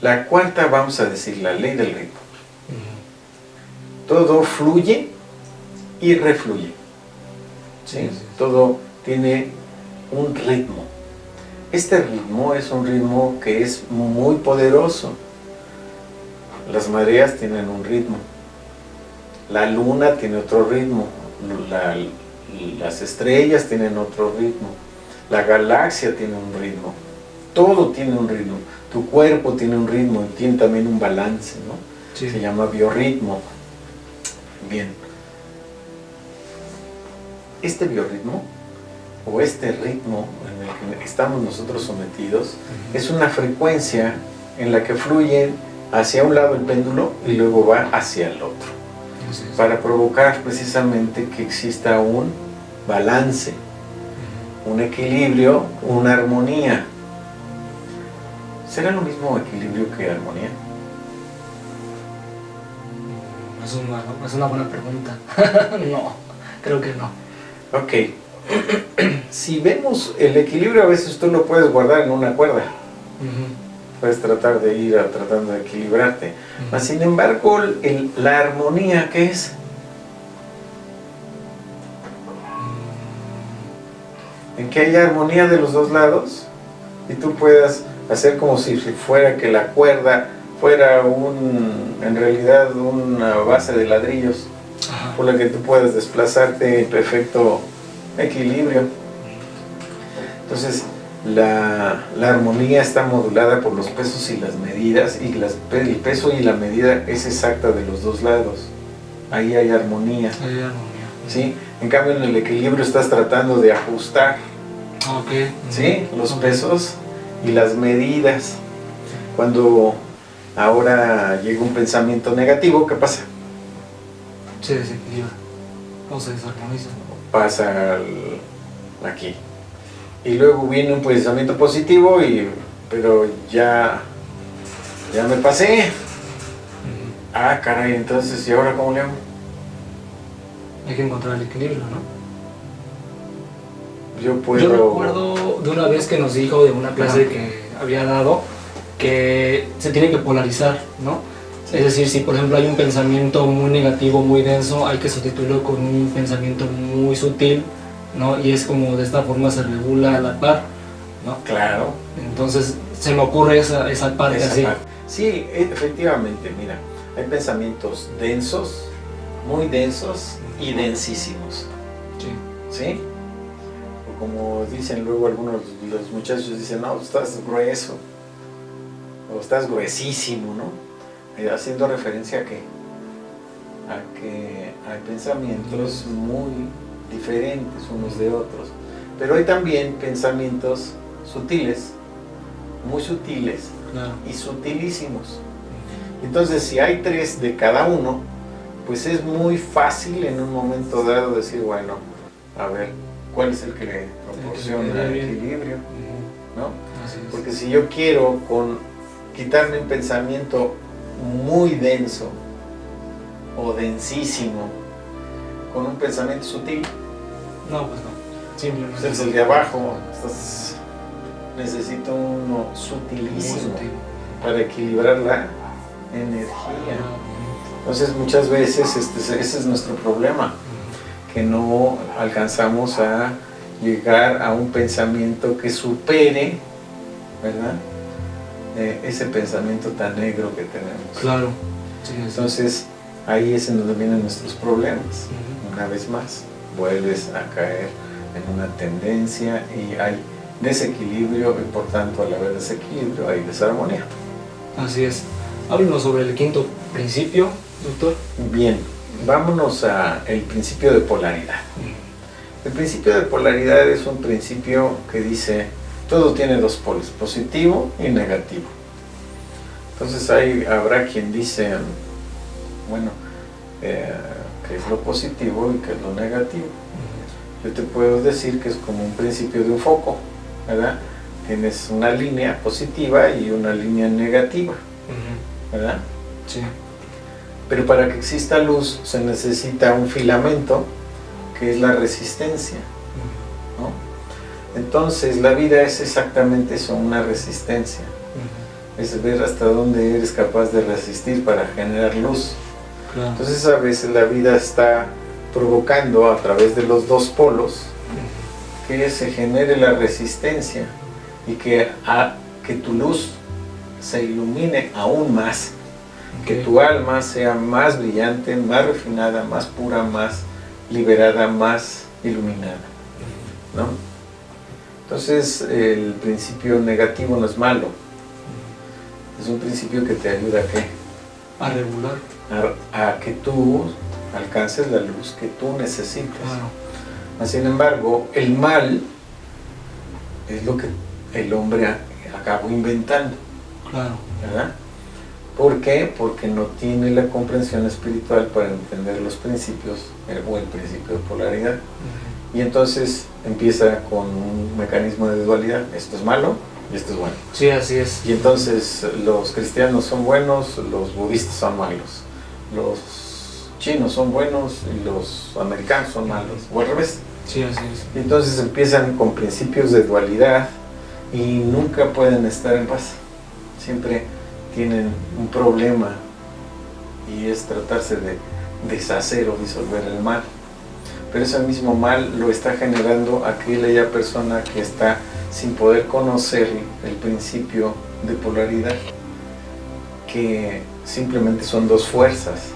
La cuarta, vamos a decir, la ley del ritmo. Todo fluye y refluye. ¿Sí? Todo tiene un ritmo. Este ritmo es un ritmo que es muy poderoso. Las mareas tienen un ritmo. La luna tiene otro ritmo. Las estrellas tienen otro ritmo. La galaxia tiene un ritmo. Todo tiene un ritmo. Tu cuerpo tiene un ritmo y tiene también un balance, ¿no? Sí. Se llama biorritmo. Bien. Este biorritmo, o este ritmo en el que estamos nosotros sometidos, es una frecuencia en la que fluye hacia un lado el péndulo y luego va hacia el otro, para provocar precisamente que exista un balance, un equilibrio, una armonía. ¿Será lo mismo equilibrio que armonía? Es una buena pregunta. No, creo que no. Ok. Si vemos el equilibrio, a veces tú lo puedes guardar en una cuerda. Puedes tratar de ir tratando de equilibrarte. Mas, sin embargo, la armonía, ¿qué es? En que haya armonía de los dos lados y tú puedas hacer como si fuera que la cuerda fuera en realidad una base de ladrillos. Ajá. Por la que tú puedas desplazarte en perfecto equilibrio. Entonces, la armonía está modulada por los pesos y las medidas, y el peso y la medida es exacta de los dos lados. Ahí hay armonía. Hay armonía. ¿Sí? En cambio, en el equilibrio estás tratando de ajustar. Okay. ¿Sí? Los pesos y las medidas. Cuando ahora llega un pensamiento negativo, ¿qué pasa? Se desequilibra o se desarmoniza. Pasa aquí. Y luego viene un pensamiento positivo, pero ya me pasé. Ah, caray, entonces, ¿y ahora cómo le hago? Hay que encontrar el equilibrio, ¿no? Yo recuerdo de una vez que nos dijo de una clase que había dado que se tiene que polarizar, ¿no? Sí. Es decir, si por ejemplo hay un pensamiento muy negativo, muy denso, hay que sustituirlo con un pensamiento muy sutil, ¿no? Y es como de esta forma se regula a la par, ¿no? Claro. Entonces se me ocurre esa parte así. Sí, efectivamente, mira, hay pensamientos densos, muy densos y densísimos. Sí. ¿Sí? O como dicen luego algunos los muchachos, dicen, no, estás grueso, o estás gruesísimo, ¿no? Haciendo referencia a que hay pensamientos muy diferentes unos de otros, pero hay también pensamientos sutiles, muy sutiles, claro, y sutilísimos. Entonces, si hay 3 de cada uno, pues es muy fácil en un momento dado decir, bueno, a ver, ¿cuál es el que le proporciona el equilibrio? ¿No? Porque si yo quiero quitarme un pensamiento muy denso o densísimo con un pensamiento sutil, no, pues no. Simplemente pues es el de abajo. Entonces, necesito uno sutilísimo para equilibrar la energía. Entonces, muchas veces ese es nuestro problema, que no alcanzamos a llegar a un pensamiento que supere, ¿verdad?, ese pensamiento tan negro que tenemos. Claro. Sí, entonces, ahí es en donde vienen nuestros problemas. Una vez más, vuelves a caer en una tendencia y hay desequilibrio, y por tanto, al haber desequilibrio, hay desarmonía. Así es. Háblanos sobre el quinto principio, doctor. Bien, vámonos al principio de polaridad. El principio de polaridad es un principio que dice, todo tiene dos polos, positivo y negativo. Entonces habrá quien dice, bueno, qué es lo positivo y qué es lo negativo. Yo te puedo decir que es como un principio de un foco, ¿verdad? Tienes una línea positiva y una línea negativa, ¿verdad? Sí. Pero para que exista luz se necesita un filamento, que es la resistencia, ¿no? Entonces la vida es exactamente eso, una resistencia. es ver hasta dónde eres capaz de resistir para generar luz. Claro. Entonces a veces la vida está provocando a través de los dos polos que se genere la resistencia y que tu luz se ilumine aún más, que tu alma sea más brillante, más refinada, más pura, más liberada, más iluminada, ¿no? Entonces el principio negativo no es malo, es un principio que te ayuda ¿a qué? A regular. A que tú alcances la luz que tú necesitas. Claro. Sin embargo, el mal es lo que el hombre acabó inventando. Claro. ¿Verdad? ¿Por qué? Porque no tiene la comprensión espiritual para entender los principios o el principio de polaridad. Y entonces empieza con un mecanismo de dualidad. Esto es malo y esto es bueno. Sí, así es. Y entonces los cristianos son buenos, los budistas son malos. Los chinos son buenos y los americanos son malos. O al revés. Sí, así es. Y entonces empiezan con principios de dualidad y nunca pueden estar en paz. Siempre tienen un problema y es tratarse de deshacer o disolver el mal. Pero ese mismo mal lo está generando aquella persona que está sin poder conocer el principio de polaridad, que simplemente son dos fuerzas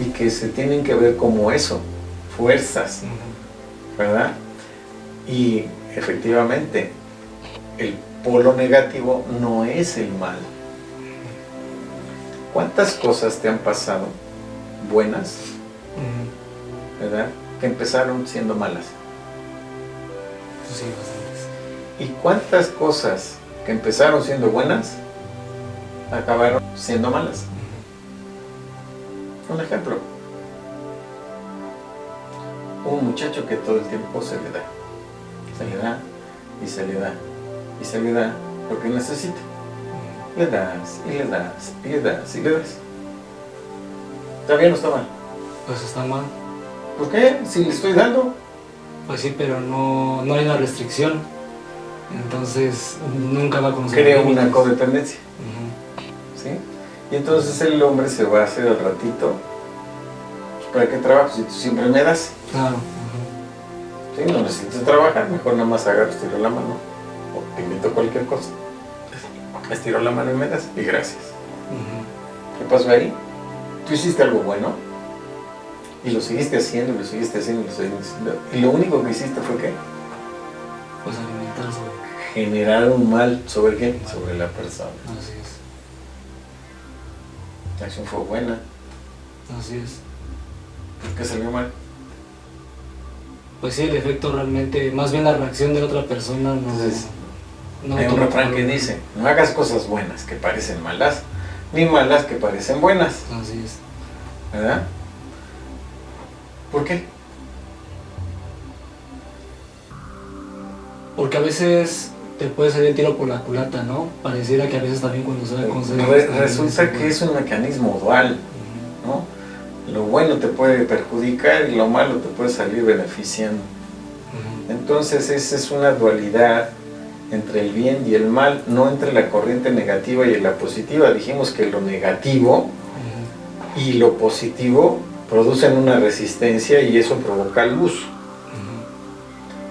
y que se tienen que ver como eso, fuerzas, ¿verdad? Y efectivamente el polo negativo no es el mal. ¿Cuántas cosas te han pasado buenas, verdad, que empezaron siendo malas? Sí, bastantes. ¿Y cuántas cosas que empezaron siendo buenas acabaron siendo malas? Un ejemplo: un muchacho que todo el tiempo se le da y se le da y se le da porque necesita. Le das y le das y le das y le das. ¿Está bien o está mal? Pues está mal. ¿Por qué? Si le estoy dando. Pues sí, pero no hay una restricción. Entonces nunca va a conocer. Crea una codependencia. ¿Sí? Y entonces el hombre se va a hacer al ratito. ¿Para qué trabajo si tú siempre me das? Claro. ¿Sí? No necesitas trabajar, mejor nada más agarro, estiro la mano o te invito a cualquier cosa. Estiro la mano y me das y gracias. ¿Qué pasó ahí? Tú hiciste algo bueno y lo seguiste haciendo, y lo seguiste haciendo, y lo seguiste haciendo. Y lo único que hiciste fue ¿qué? Pues alimentarse. Generar un mal. ¿Sobre quién? Sobre la persona. Así es. La acción fue buena. Así es. ¿Por qué salió mal? Pues sí, el efecto realmente, más bien la reacción de la otra persona no. Entonces, no hay un toma refrán que valor. dice: no hagas cosas buenas que parecen malas, ni malas que parecen buenas. Así es. ¿Verdad? ¿Por qué? Porque a veces te puede salir el tiro por la culata, ¿no? Pareciera que a veces también cuando se da consejo. Resulta que es un mecanismo dual, ¿no? Lo bueno te puede perjudicar y lo malo te puede salir beneficiando. Entonces esa es una dualidad entre el bien y el mal, no entre la corriente negativa y la positiva. Dijimos que lo negativo y lo positivo producen una resistencia y eso provoca luz.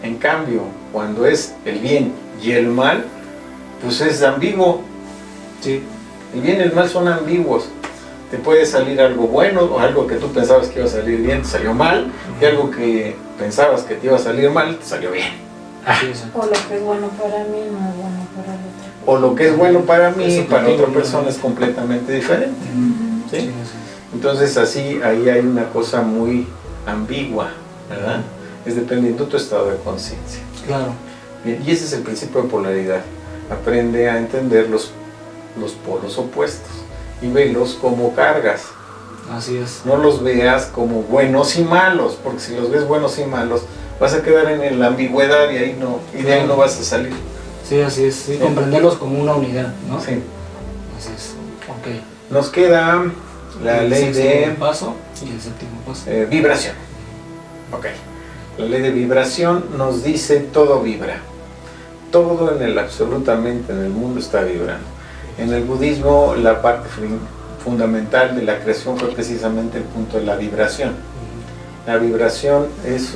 En cambio, cuando es el bien y el mal, pues es ambiguo. Sí. El bien y el mal son ambiguos. Te puede salir algo bueno o algo que tú pensabas que iba a salir bien, te salió mal, y algo que pensabas que te iba a salir mal, te salió bien. Sí, exacto. O lo que es bueno para mí no es bueno para el otro. O lo que es bueno para mí, Eso para contigo, otra persona es completamente diferente. Sí, ¿Sí? sí. Entonces así, ahí hay una cosa muy ambigua, ¿verdad? Es dependiendo de tu estado de conciencia. Claro. Bien, y ese es el principio de polaridad. Aprende a entender los polos opuestos y velos como cargas. Así es. No los veas como buenos y malos, porque si los ves buenos y malos, vas a quedar en la ambigüedad y de ahí no vas a salir. Sí, así es. Sí, Sí. Comprenderlos como una unidad, ¿no? Sí. Así es. Ok. Nos queda la El ley sexto de paso y el séptimo paso. vibración. Ok. La ley de vibración nos dice todo vibra. Todo absolutamente en el mundo está vibrando. En el budismo la parte fundamental de la creación fue precisamente el punto de la vibración. La vibración es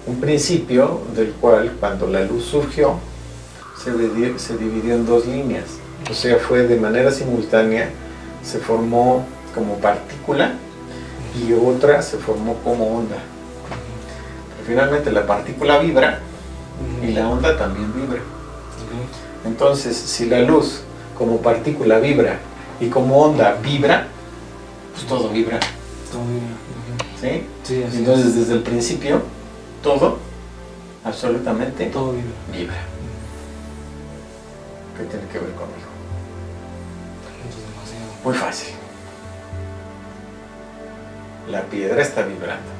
un principio del cual, cuando la luz surgió, se dividió en dos líneas. O sea, fue de manera simultánea, se formó como partícula y otra se formó como onda. Pero finalmente la partícula vibra y la onda también vibra. Entonces, si la luz como partícula vibra y como onda vibra, pues todo vibra. Todo vibra. ¿Sí? Sí, así entonces, es. desde el principio, todo, absolutamente, Todo vibra. vibra. ¿Qué tiene que ver conmigo? Muy fácil. La piedra está vibrando.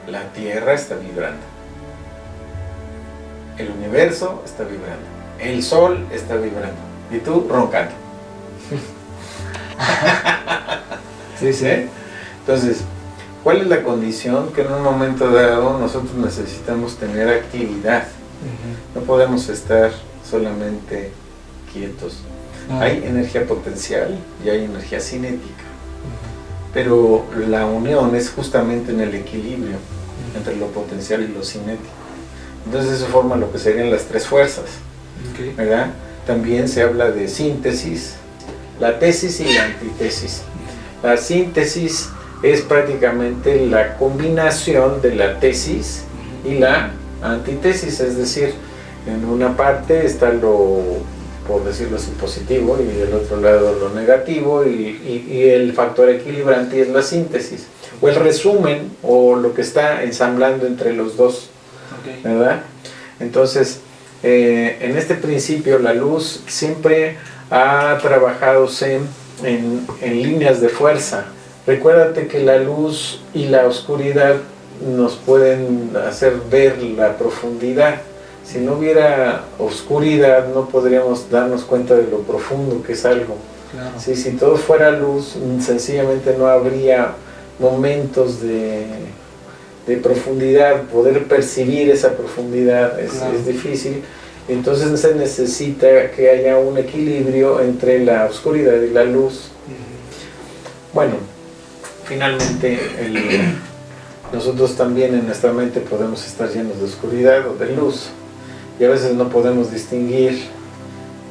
La tierra está vibrando. El universo está vibrando. El sol está vibrando. Y tú roncando. Sí, sí. Entonces, ¿cuál es la condición? Que en un momento dado nosotros necesitamos tener actividad. No podemos estar solamente quietos. Hay energía potencial y hay energía cinética. Pero la unión es justamente en el equilibrio entre lo potencial y lo cinético. Entonces eso forma lo que serían las tres fuerzas, ¿verdad? También se habla de síntesis, la tesis y la antítesis. La síntesis es prácticamente la combinación de la tesis y la antítesis, es decir, en una parte está lo, por decirlo así, positivo, y del otro lado lo negativo, y el factor equilibrante es la síntesis, o el resumen, o lo que está ensamblando entre los dos, ¿verdad? Entonces, en este principio la luz siempre ha trabajado en líneas de fuerza. Recuérdate que la luz y la oscuridad nos pueden hacer ver la profundidad. Si no hubiera oscuridad, no podríamos darnos cuenta de lo profundo que es algo. Claro. Sí, si todo fuera luz, sencillamente no habría momentos de profundidad. Poder percibir esa profundidad es difícil. Entonces se necesita que haya un equilibrio entre la oscuridad y la luz. Bueno, finalmente nosotros también en nuestra mente podemos estar llenos de oscuridad o de luz. Y a veces no podemos distinguir,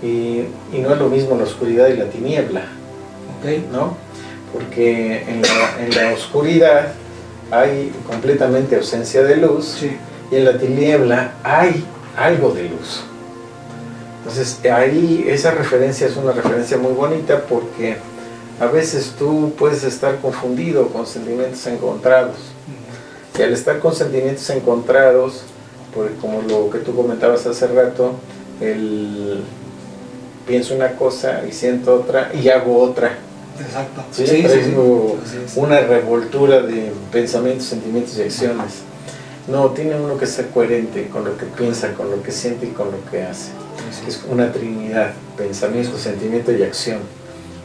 y no es lo mismo la oscuridad y la tiniebla, ¿no? Porque en la oscuridad hay completamente ausencia de luz, sí, y en la tiniebla hay algo de luz. Entonces ahí esa referencia es una referencia muy bonita, porque a veces tú puedes estar confundido con sentimientos encontrados, y al estar con sentimientos encontrados, como lo que tú comentabas hace rato, pienso una cosa y siento otra y hago otra. Exacto. ¿Sí? Sí, una revoltura de pensamientos, sentimientos y acciones. No, tiene uno que ser coherente con lo que piensa, con lo que siente y con lo que hace. Es una trinidad: pensamiento, sentimiento y acción.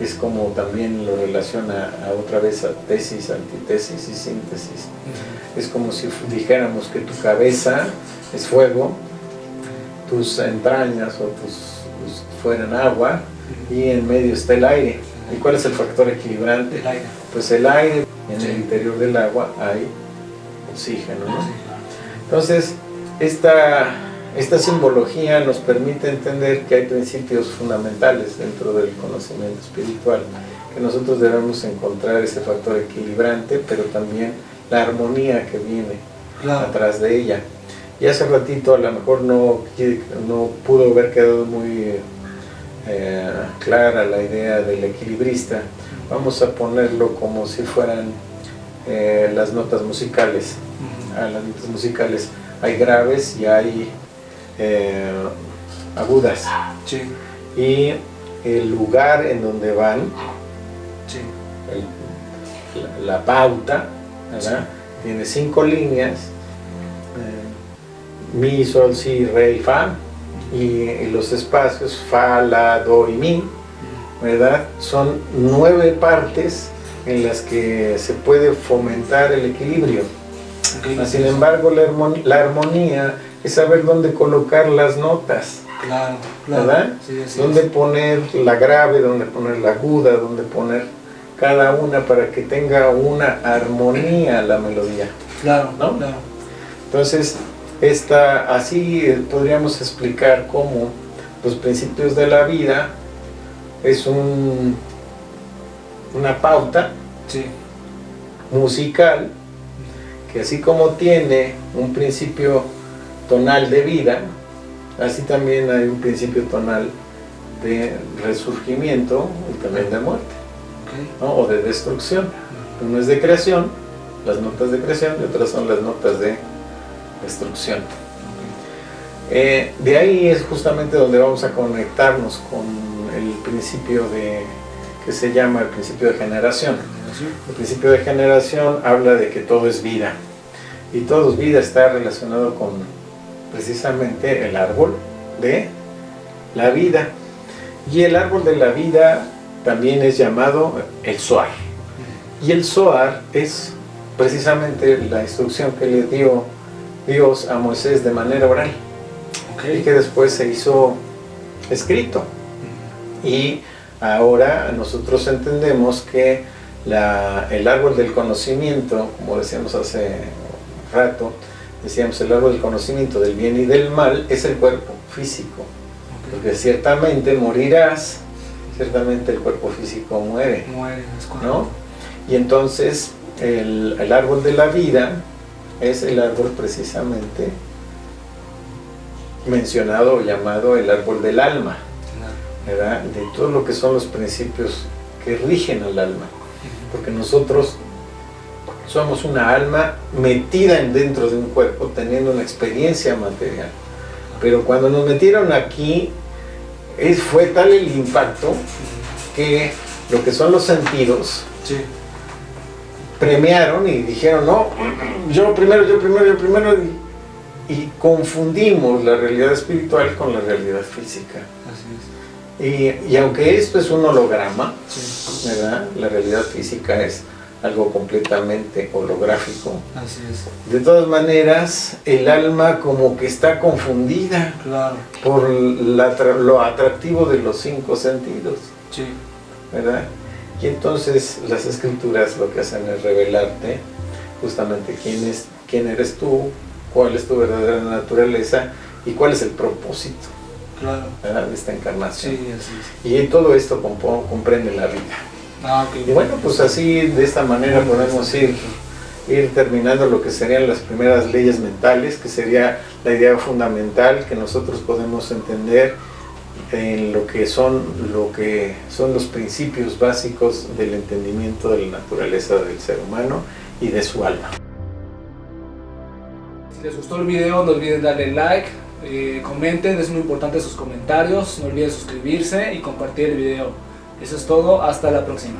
Es como también lo relaciona otra vez a tesis, antítesis y síntesis. Es como si dijéramos que tu cabeza es fuego, tus entrañas o tus fueran agua, y en medio está el aire. ¿Y cuál es el factor equilibrante? El aire. Pues el aire. En el interior del agua hay oxígeno, ¿no? Entonces, esta simbología nos permite entender que hay principios fundamentales dentro del conocimiento espiritual, que nosotros debemos encontrar ese factor equilibrante, pero también la armonía que viene atrás de ella. Y hace ratito a lo mejor no pudo haber quedado muy clara la idea del equilibrista. Vamos a ponerlo como si fueran las notas musicales. Las notas musicales hay graves y hay agudas. Sí. Y el lugar en donde van, sí, la pauta, ¿verdad? Sí. Tiene 5 líneas: mi, sol, si, re y fa, y los espacios fa, la, do y mi, ¿verdad? Son 9 partes en las que se puede fomentar el equilibrio. Sin embargo, la armonía es saber dónde colocar las notas. Claro, claro. ¿Verdad? Sí, así Dónde es. poner la grave, dónde poner la aguda, dónde poner cada una para que tenga una armonía la melodía. Claro, ¿no? claro. Entonces, así podríamos explicar cómo los principios de la vida es una pauta Sí. musical que así como tiene un principio tonal de vida, así también hay un principio tonal de resurgimiento y también de muerte, Okay. ¿no? O de destrucción. Uno es de creación, las notas de creación, y otras son las notas de destrucción. De ahí es justamente donde vamos a conectarnos con el principio que se llama el principio de generación. El principio de generación habla de que todo es vida, y todo es vida está relacionado con precisamente el árbol de la vida, y el árbol de la vida también es llamado el Zohar, y el Zohar es precisamente la instrucción que le dio Dios a Moisés de manera oral, y que después se hizo escrito. Y ahora nosotros entendemos que el árbol del conocimiento, como decíamos hace rato, decíamos el árbol del conocimiento del bien y del mal es el cuerpo físico, porque ciertamente morirás, ciertamente el cuerpo físico muere, ¿no? Y entonces el árbol de la vida es el árbol precisamente mencionado o llamado el árbol del alma, ¿verdad? De todo lo que son los principios que rigen al alma, porque nosotros somos una alma metida dentro de un cuerpo teniendo una experiencia material, pero cuando nos metieron aquí fue tal el impacto que lo que son los sentidos premiaron y dijeron no, yo primero, y confundimos la realidad espiritual con la realidad física. Y aunque esto es un holograma, ¿verdad? La realidad física es algo completamente holográfico. Así es. De todas maneras, el alma como que está confundida por lo atractivo de los 5 sentidos, ¿verdad? Y entonces las escrituras lo que hacen es revelarte justamente quién eres tú, cuál es tu verdadera naturaleza y cuál es el propósito, ¿verdad? De esta encarnación. Sí, así es. Y todo esto comprende la vida. Okay. Y bueno, pues así, de esta manera podemos ir terminando lo que serían las primeras leyes mentales, que sería la idea fundamental que nosotros podemos entender en lo que son los principios básicos del entendimiento de la naturaleza del ser humano y de su alma. Si les gustó el video, no olviden darle like, comenten, es muy importante sus comentarios, no olviden suscribirse y compartir el video. Eso es todo, hasta la próxima.